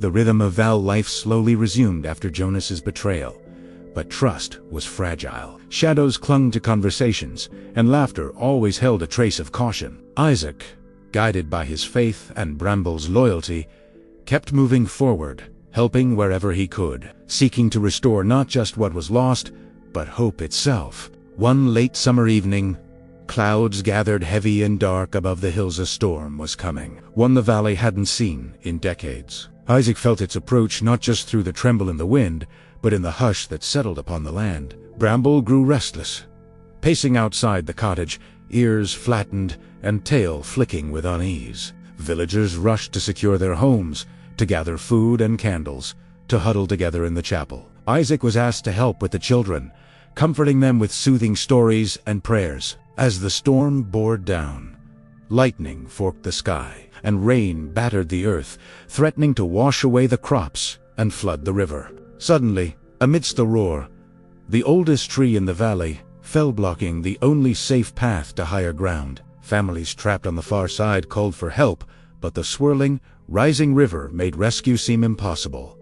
The rhythm of Val life slowly resumed after Jonas's betrayal. But trust was fragile. Shadows clung to conversations, and laughter always held a trace of caution. Isaac, guided by his faith and Bramble's loyalty, kept moving forward, helping wherever he could, seeking to restore not just what was lost, but hope itself. One late summer evening, clouds gathered heavy and dark above the hills. A storm was coming, one the valley hadn't seen in decades. Isaac felt its approach not just through the tremble in the wind, but in the hush that settled upon the land. Bramble grew restless, pacing outside the cottage, ears flattened and tail flicking with unease. Villagers rushed to secure their homes, to gather food and candles, to huddle together in the chapel. Isaac was asked to help with the children, comforting them with soothing stories and prayers. As the storm bore down, lightning forked the sky, and rain battered the earth, threatening to wash away the crops and flood the river. Suddenly, amidst the roar, the oldest tree in the valley fell, blocking the only safe path to higher ground. Families trapped on the far side called for help, but the swirling, rising river made rescue seem impossible.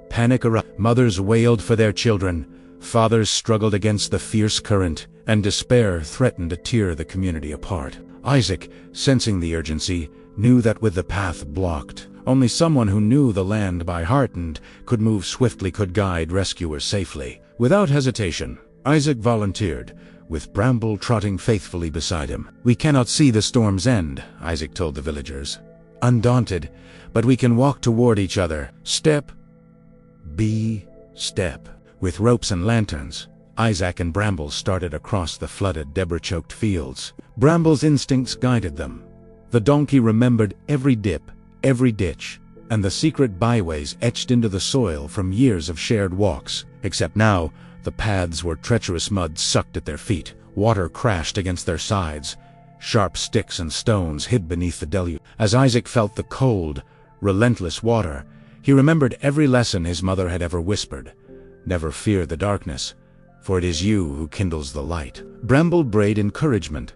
Panic erupted. Mothers wailed for their children, fathers struggled against the fierce current, and despair threatened to tear the community apart. Isaac, sensing the urgency, knew that with the path blocked, only someone who knew the land by heart and could move swiftly could guide rescuers safely. Without hesitation, Isaac volunteered, with Bramble trotting faithfully beside him. "We cannot see the storm's end," Isaac told the villagers, undaunted, "but we can walk toward each other, step by step." With ropes and lanterns, Isaac and Bramble started across the flooded, debris-choked fields. Bramble's instincts guided them. The donkey remembered every dip, every ditch, and the secret byways etched into the soil from years of shared walks. Except now, the paths were treacherous mud sucked at their feet, water crashed against their sides, sharp sticks and stones hid beneath the deluge. As Isaac felt the cold, relentless water, he remembered every lesson his mother had ever whispered. "Never fear the darkness, for it is you who kindles the light." Bramble brayed encouragement,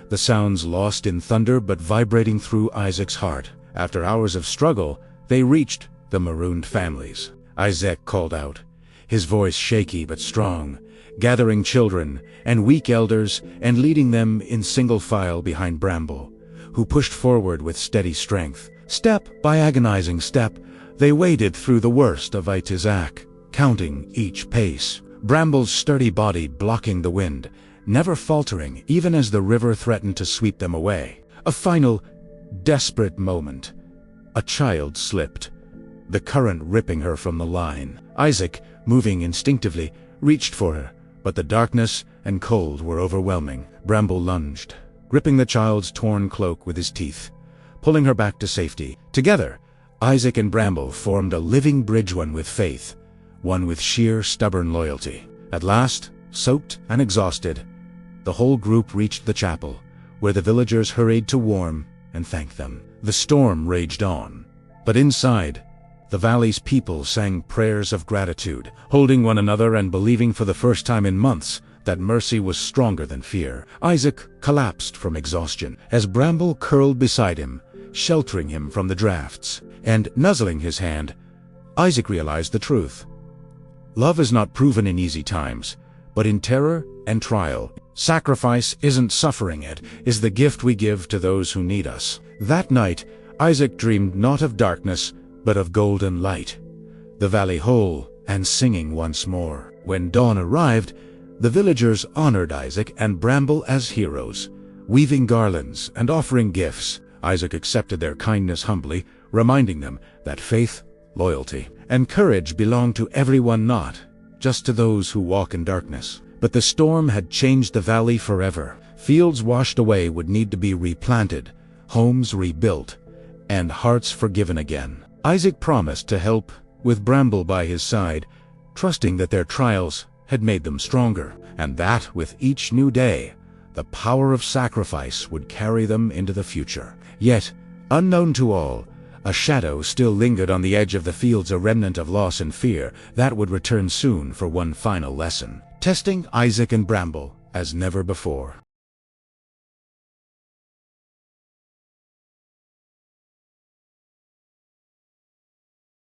the sounds lost in thunder but vibrating through Isaac's heart. After hours of struggle, they reached the marooned families. Isaac called out, his voice shaky but strong, gathering children and weak elders and leading them in single file behind Bramble, who pushed forward with steady strength. Step by agonizing step, they waded through the worst of Isaac, counting each pace. Bramble's sturdy body blocking the wind, never faltering even as the river threatened to sweep them away. A final, desperate moment. A child slipped, the current ripping her from the line. Isaac, moving instinctively, reached for her, but the darkness and cold were overwhelming. Bramble lunged, gripping the child's torn cloak with his teeth, pulling her back to safety. Together, Isaac and Bramble formed a living bridge, one with faith, one with sheer, stubborn loyalty. At last, soaked and exhausted, the whole group reached the chapel, where the villagers hurried to warm and thank them. The storm raged on, but inside, the valley's people sang prayers of gratitude, holding one another and believing for the first time in months that mercy was stronger than fear. Isaac collapsed from exhaustion as Bramble curled beside him, sheltering him from the drafts. And nuzzling his hand, Isaac realized the truth. Love is not proven in easy times, but in terror and trial. Sacrifice isn't suffering, it is the gift we give to those who need us. That night, Isaac dreamed not of darkness, but of golden light, the valley whole and singing once more. When dawn arrived, the villagers honored Isaac and Bramble as heroes, weaving garlands and offering gifts. Isaac accepted their kindness humbly, reminding them that faith, loyalty, and courage belong to everyone, not just to those who walk in darkness. But the storm had changed the valley forever. Fields washed away would need to be replanted, homes rebuilt, and hearts forgiven again. Isaac promised to help, with Bramble by his side, trusting that their trials had made them stronger, and that, with each new day, the power of sacrifice would carry them into the future. Yet, unknown to all, a shadow still lingered on the edge of the fields, a remnant of loss and fear that would return soon for one final lesson, testing Isaac and Bramble as never before.